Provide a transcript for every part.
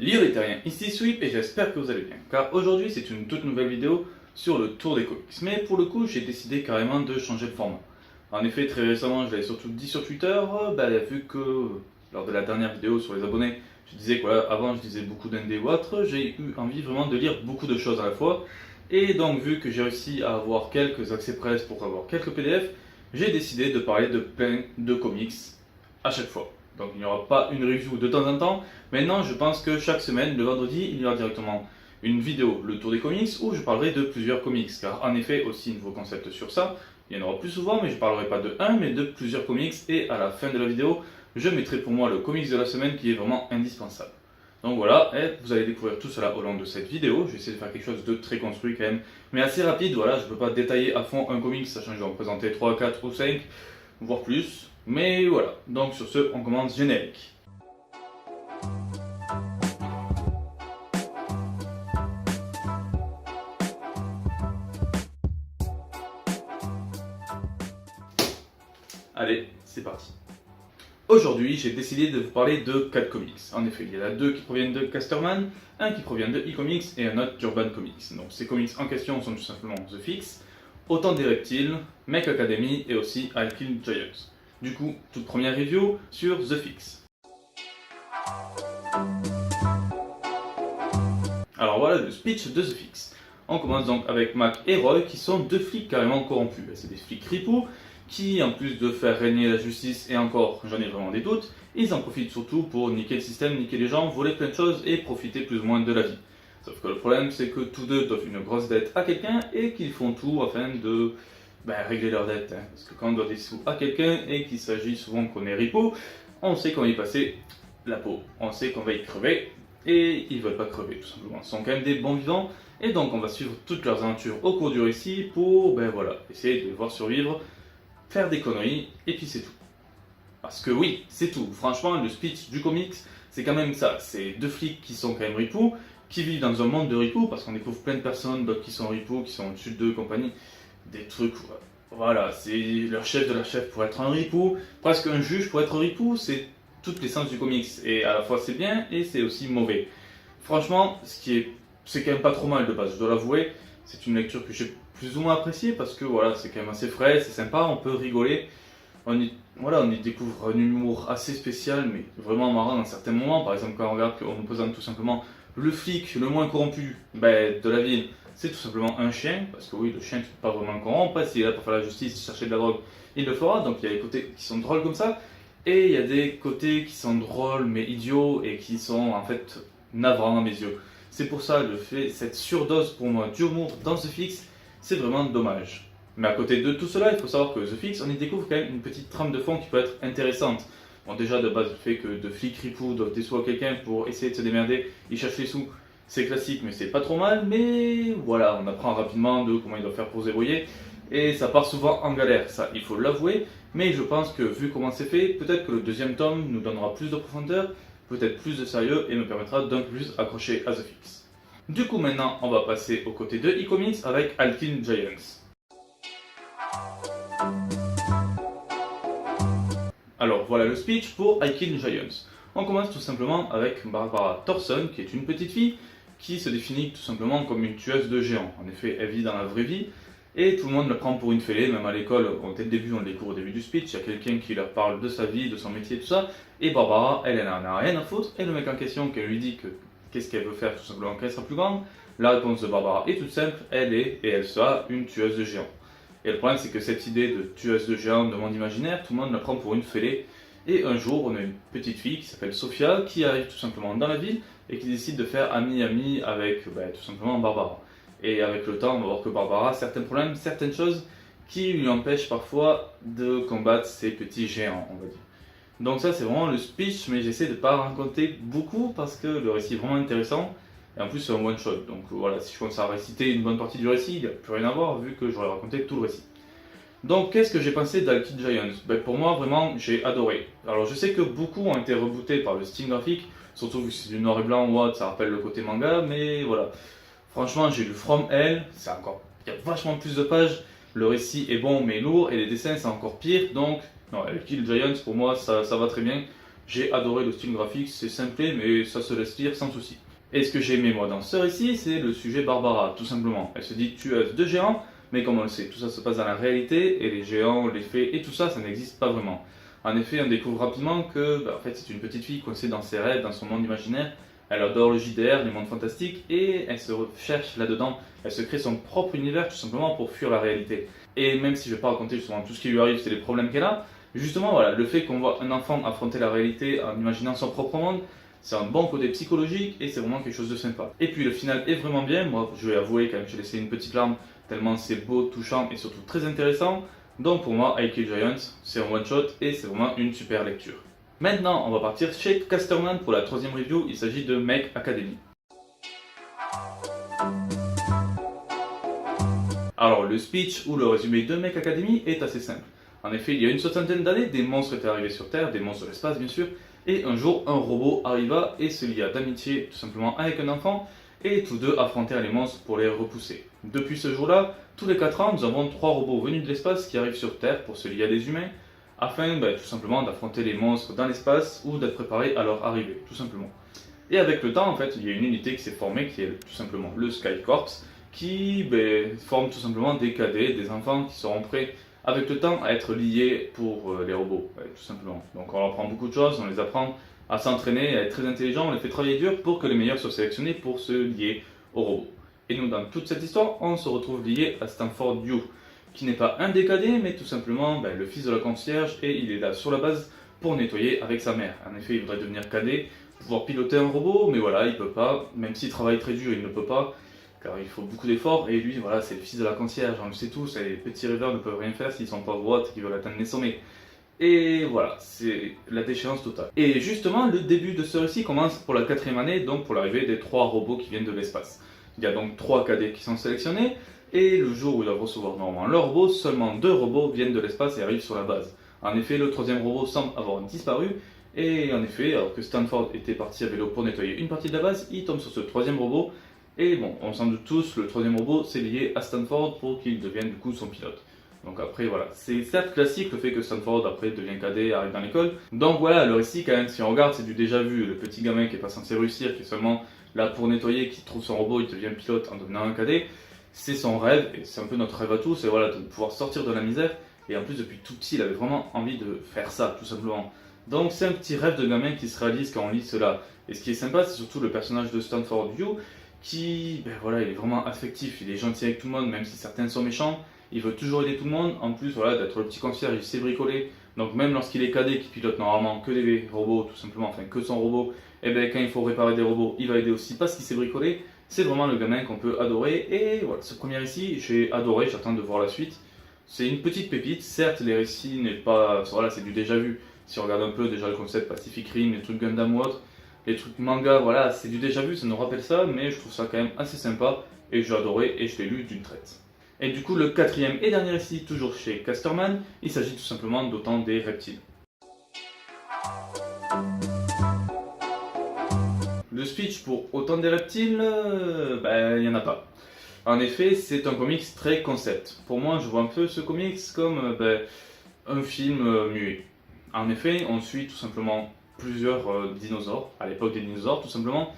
Yo les terriens, ici Sweep et j'espère que vous allez bien, car aujourd'hui c'est une toute nouvelle vidéo sur le tour des comics. Mais pour le coup j'ai décidé carrément de changer de format. En effet très récemment je l'avais surtout dit sur Twitter, vu que lors de la dernière vidéo sur les abonnés, je disais que voilà, avant je lisais beaucoup d'ND ou autre, j'ai eu envie vraiment de lire beaucoup de choses à la fois. Et donc vu que j'ai réussi à avoir quelques accès presse pour avoir quelques PDF, j'ai décidé de parler de plein de comics à chaque fois. Donc il n'y aura pas une review de temps en temps. Maintenant, je pense que chaque semaine, le vendredi, il y aura directement une vidéo, le tour des comics, où je parlerai de plusieurs comics. Car en effet, aussi nouveau concept sur ça, il y en aura plus souvent, mais je ne parlerai pas de un, mais de plusieurs comics. Et à la fin de la vidéo, je mettrai pour moi le comics de la semaine qui est vraiment indispensable. Donc voilà, et vous allez découvrir tout cela au long de cette vidéo. Je vais essayer de faire quelque chose de très construit quand même, mais assez rapide. Voilà, je ne peux pas détailler à fond un comics, sachant que je vais en présenter 3, 4 ou 5, voire plus. Mais voilà, donc sur ce, on commence générique. Allez, c'est parti. Aujourd'hui, j'ai décidé de vous parler de 4 comics. En effet, il y en a 2 qui proviennent de Casterman, un qui provient de e-comics et un autre d'Urban Comics. Donc ces comics en question sont tout simplement The Fix, Autant des Reptiles, Mech Academy et aussi I'll Kill Giants. Du coup, toute première review sur The Fix. Alors voilà le speech de The Fix. On commence donc avec Mac et Roy qui sont deux flics carrément corrompus. C'est des flics ripoux qui, en plus de faire régner la justice, et encore, j'en ai vraiment des doutes, ils en profitent surtout pour niquer le système, niquer les gens, voler plein de choses et profiter plus ou moins de la vie. Sauf que le problème c'est que tous deux doivent une grosse dette à quelqu'un et qu'ils font tout afin de régler leur dette. Parce que quand on doit des sous à quelqu'un et qu'il s'agit souvent qu'on est ripoux, on sait qu'on va y passer la peau, on sait qu'on va y crever. Et ils veulent pas crever tout simplement, ils sont quand même des bons vivants et donc on va suivre toutes leurs aventures au cours du récit pour essayer de les voir survivre, faire des conneries et puis c'est tout. Parce que oui, c'est tout, franchement le speech du comics c'est quand même ça, c'est deux flics qui sont quand même ripoux, qui vivent dans un monde de ripoux parce qu'on découvre plein de personnes, d'autres qui sont ripoux, qui sont au-dessus d'eux, compagnie, des trucs, voilà, c'est leur chef de leur chef pour être un ripou, presque un juge pour être ripou, c'est toutes les sens du comics et à la fois c'est bien et c'est aussi mauvais. Franchement, c'est quand même pas trop mal de base, je dois l'avouer. C'est une lecture que j'ai plus ou moins appréciée parce que voilà, c'est quand même assez frais, c'est sympa, on peut rigoler. On y découvre un humour assez spécial, mais vraiment marrant dans certains moments. Par exemple, quand on regarde qu'on nous présente tout simplement le flic le moins corrompu de la ville, c'est tout simplement un chien, parce que oui, le chien tu peux pas vraiment le corrompre, s'il est là pour faire la justice, chercher de la drogue, il le fera. Donc il y a des côtés qui sont drôles comme ça. Et il y a des côtés qui sont drôles mais idiots et qui sont en fait navrants à mes yeux. C'est pour ça cette surdose pour moi d'humour dans The Fix, c'est vraiment dommage. Mais à côté de tout cela, il faut savoir que The Fix, on y découvre quand même une petite trame de fond qui peut être intéressante. Bon déjà de base le fait que de flics ripoux doivent des sous à quelqu'un pour essayer de se démerder, ils cherchent les sous, c'est classique mais c'est pas trop mal, mais voilà, on apprend rapidement de comment ils doivent faire pour se débrouiller. Et ça part souvent en galère, ça il faut l'avouer, mais je pense que vu comment c'est fait, peut-être que le deuxième tome nous donnera plus de profondeur, peut-être plus de sérieux et nous permettra d'un peu plus accrocher à The Fix. Du coup maintenant on va passer au côté de e-comics avec I'll Kill Giants. Alors voilà le speech pour I'll Kill Giants. On commence tout simplement avec Barbara Thorson qui est une petite fille qui se définit tout simplement comme une tueuse de géants. En effet elle vit dans la vraie vie. Et tout le monde le prend pour une fêlée, même à l'école, dès le début, on le découvre au début du speech, il y a quelqu'un qui leur parle de sa vie, de son métier, tout ça, et Barbara, elle en a rien à foutre, et le mec en question, qui lui dit que qu'est-ce qu'elle veut faire tout simplement quand elle sera plus grande, la réponse de Barbara est toute simple, elle est, et elle sera, une tueuse de géants. Et le problème, c'est que cette idée de tueuse de géants, de monde imaginaire, tout le monde la prend pour une fêlée, et un jour, on a une petite fille qui s'appelle Sophia, qui arrive tout simplement dans la ville, et qui décide de faire ami-ami avec, tout simplement, Barbara. Et avec le temps, on va voir que Barbara a certains problèmes, certaines choses qui lui empêchent parfois de combattre ces petits géants, on va dire. Donc ça c'est vraiment le speech, mais j'essaie de ne pas raconter beaucoup parce que le récit est vraiment intéressant. Et en plus c'est un one shot, donc voilà, si je commence à réciter une bonne partie du récit, il n'y a plus rien à voir vu que j'aurais raconté tout le récit. Donc qu'est-ce que j'ai pensé d'I'll Kill Giants? Pour moi vraiment j'ai adoré. Alors je sais que beaucoup ont été rebootés par le style graphique, surtout vu que c'est du noir et blanc, ça rappelle le côté manga, mais voilà. Franchement, j'ai lu From Hell, il y a vachement plus de pages, le récit est bon mais lourd, et les dessins c'est encore pire, donc, non, I'll Kill Giants pour moi ça va très bien. J'ai adoré le style graphique, c'est simple mais ça se laisse lire sans souci. Et ce que j'ai aimé moi dans ce récit, c'est le sujet Barbara, tout simplement. Elle se dit tueuse de géants, mais comme on le sait, tout ça se passe dans la réalité, et les géants, les fées et tout ça, ça n'existe pas vraiment. En effet, on découvre rapidement que en fait, c'est une petite fille coincée dans ses rêves, dans son monde imaginaire. Elle adore le JDR, les mondes fantastiques, et elle se cherche là-dedans. Elle se crée son propre univers tout simplement pour fuir la réalité. Et même si je ne vais pas raconter justement tout ce qui lui arrive, c'est les problèmes qu'elle a, justement voilà, le fait qu'on voit un enfant affronter la réalité en imaginant son propre monde, c'est un bon côté psychologique et c'est vraiment quelque chose de sympa. Et puis le final est vraiment bien, moi je vais avouer quand même que j'ai laissé une petite larme tellement c'est beau, touchant et surtout très intéressant. Donc pour moi, I Kill Giants, c'est un one shot et c'est vraiment une super lecture. Maintenant, on va partir chez Casterman pour la troisième review, il s'agit de Mech Academy. Alors le speech ou le résumé de Mech Academy est assez simple. En effet, il y a une soixantaine d'années, des monstres étaient arrivés sur Terre, des monstres de l'espace bien sûr, et un jour un robot arriva et se lia d'amitié tout simplement avec un enfant, et tous deux affrontèrent les monstres pour les repousser. Depuis ce jour-là, tous les 4 ans, nous avons 3 robots venus de l'espace qui arrivent sur Terre pour se lier à des humains, afin tout simplement d'affronter les monstres dans l'espace ou d'être préparés à leur arrivée, tout simplement. Et avec le temps, en fait, il y a une unité qui s'est formée qui est tout simplement le Sky Corps, qui forme tout simplement des cadets, des enfants qui seront prêts avec le temps à être liés pour les robots, tout simplement. Donc on leur apprend beaucoup de choses, on les apprend à s'entraîner, à être très intelligents, on les fait travailler dur pour que les meilleurs soient sélectionnés pour se lier aux robots. Et nous, dans toute cette histoire, on se retrouve liés à Stanford You, qui n'est pas un des cadets, mais tout simplement le fils de la concierge, et il est là sur la base pour nettoyer avec sa mère. En effet, il voudrait devenir cadet, pouvoir piloter un robot, mais voilà, il peut pas, même s'il travaille très dur, il ne peut pas, car il faut beaucoup d'efforts, et lui, voilà, c'est le fils de la concierge, on le sait tous, les petits rêveurs ne peuvent rien faire s'ils sont pas droits et qu'ils veulent atteindre les sommets. Et voilà, c'est la déchéance totale. Et justement, le début de ce récit commence pour la 4e année, donc pour l'arrivée des 3 robots qui viennent de l'espace. Il y a donc 3 cadets qui sont sélectionnés, et le jour où ils doivent recevoir normalement leur robot, seulement 2 robots viennent de l'espace et arrivent sur la base. En effet, le 3e robot semble avoir disparu, et en effet, alors que Stanford était parti à vélo pour nettoyer une partie de la base, il tombe sur ce 3e robot, et bon, on s'en doute tous, le 3e robot s'est lié à Stanford pour qu'il devienne du coup son pilote. Donc après voilà, c'est certes classique le fait que Stanford après devient cadet, arrive dans l'école. Donc voilà, le récit quand même, si on regarde, c'est du déjà vu. Le petit gamin qui est pas censé réussir, qui est seulement là pour nettoyer, qui trouve son robot, il devient pilote en devenant un cadet. C'est son rêve, et c'est un peu notre rêve à tous, c'est voilà, de pouvoir sortir de la misère. Et en plus depuis tout petit, il avait vraiment envie de faire ça, tout simplement. Donc c'est un petit rêve de gamin qui se réalise quand on lit cela. Et ce qui est sympa, c'est surtout le personnage de Stanford You, qui, voilà, il est vraiment affectif, il est gentil avec tout le monde, même si certains sont méchants. Il veut toujours aider tout le monde, en plus voilà, d'être le petit concierge, il sait bricoler. Donc même lorsqu'il est cadet, qui pilote normalement que des robots, tout simplement, enfin que son robot, et quand il faut réparer des robots, il va aider aussi parce qu'il sait bricoler. C'est vraiment le gamin qu'on peut adorer. Et voilà, ce premier récit, j'ai adoré, j'attends de voir la suite. C'est une petite pépite, certes les récits n'est pas, voilà, c'est du déjà vu. Si on regarde un peu déjà le concept Pacific Rim, les trucs Gundam ou autres, les trucs manga, voilà, c'est du déjà vu, ça nous rappelle ça, mais je trouve ça quand même assez sympa et j'ai adoré et je l'ai lu d'une traite. Et du coup, le 4e et dernier récit, toujours chez Casterman, il s'agit tout simplement d'Autant des reptiles. Le speech pour Autant des reptiles, il n'y en a pas. En effet, c'est un comics très concept. Pour moi, je vois un peu ce comics comme un film muet. En effet, on suit tout simplement plusieurs dinosaures, à l'époque des dinosaures tout simplement,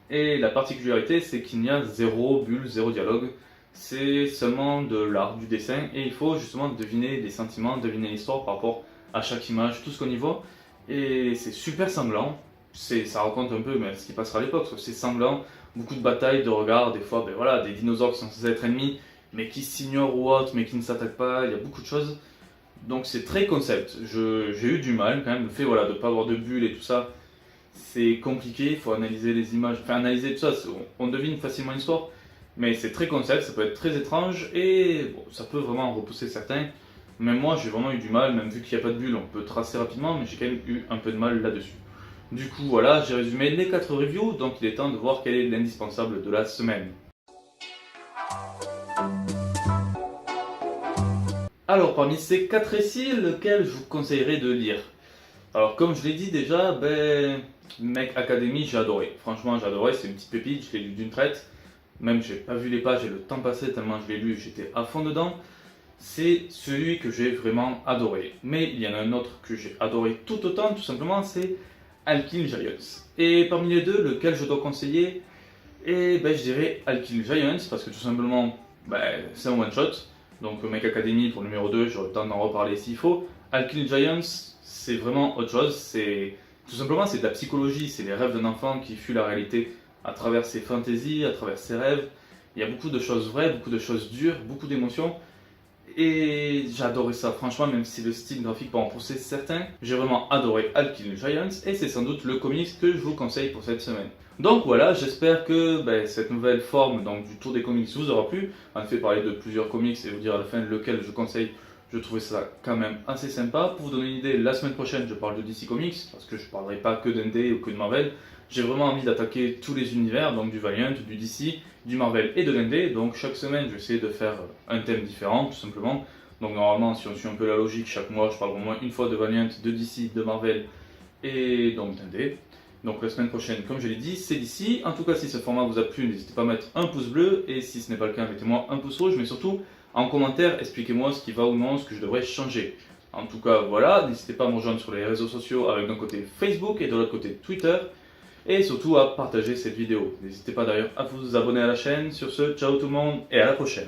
et la particularité c'est qu'il n'y a zéro bulle, zéro dialogue, c'est seulement de l'art, du dessin, et il faut justement deviner les sentiments, deviner l'histoire par rapport à chaque image, tout ce qu'on y voit, et c'est super sanglant, ça raconte un peu ce qui passera à l'époque, c'est sanglant, beaucoup de batailles, de regards, des fois voilà, des dinosaures qui sont censés être ennemis, mais qui s'ignorent ou autre, mais qui ne s'attaquent pas, il y a beaucoup de choses. Donc c'est très concept, j'ai eu du mal quand même, le fait voilà, de ne pas avoir de bulles et tout ça, c'est compliqué, il faut analyser les images, enfin analyser tout ça, on devine facilement l'histoire, mais c'est très concept, ça peut être très étrange et bon, ça peut vraiment repousser certains. Même moi j'ai vraiment eu du mal, même vu qu'il n'y a pas de bulles, on peut tracer rapidement, mais j'ai quand même eu un peu de mal là-dessus. Du coup voilà, j'ai résumé les 4 reviews, donc il est temps de voir quel est l'indispensable de la semaine. Alors, parmi ces 4 récits, lequel je vous conseillerais de lire? Alors, comme je l'ai dit déjà, Mech Academy, j'ai adoré. Franchement, j'ai adoré, c'est une petite pépite, je l'ai lu d'une traite. Même, j'ai pas vu les pages et le temps passé tellement je l'ai lu, j'étais à fond dedans. C'est celui que j'ai vraiment adoré. Mais il y en a un autre que j'ai adoré tout autant, tout simplement, c'est Alkyl Giants. Et parmi les deux, lequel je dois conseiller? Et ben, je dirais Alkyl Giants parce que tout simplement c'est un one shot. Donc Mech Academy pour le numéro 2, j'aurai le temps d'en reparler s'il faut. Alkyl Giants, c'est vraiment autre chose. C'est tout simplement c'est de la psychologie, c'est les rêves d'un enfant qui fuit la réalité à travers ses fantaisies, à travers ses rêves. Il y a beaucoup de choses vraies, beaucoup de choses dures, beaucoup d'émotions. Et j'ai adoré ça, franchement, même si le style graphique peut en pousser certains, j'ai vraiment adoré Alkyl Giants et c'est sans doute le comics que je vous conseille pour cette semaine. Donc voilà, j'espère que cette nouvelle forme donc, du tour des comics vous aura plu. En effet, parler de plusieurs comics et vous dire à la fin lequel je conseille, je trouvais ça quand même assez sympa. Pour vous donner une idée, la semaine prochaine, je parle de DC Comics parce que je ne parlerai pas que d'ND ou que de Marvel. J'ai vraiment envie d'attaquer tous les univers, donc du Valiant, du DC, du Marvel et de l'ND. Donc chaque semaine, je vais essayer de faire un thème différent, tout simplement. Donc normalement, si on suit un peu la logique, chaque mois, je parle au moins une fois de Valiant, de DC, de Marvel et donc d'ND. Donc la semaine prochaine, comme je l'ai dit, c'est DC. En tout cas, si ce format vous a plu, n'hésitez pas à mettre un pouce bleu. Et si ce n'est pas le cas, mettez-moi un pouce rouge. Mais surtout, en commentaire, expliquez-moi ce qui va ou non, ce que je devrais changer. En tout cas, voilà, n'hésitez pas à me rejoindre sur les réseaux sociaux avec d'un côté Facebook et de l'autre côté Twitter. Et surtout à partager cette vidéo. N'hésitez pas d'ailleurs à vous abonner à la chaîne. Sur ce, ciao tout le monde et à la prochaine.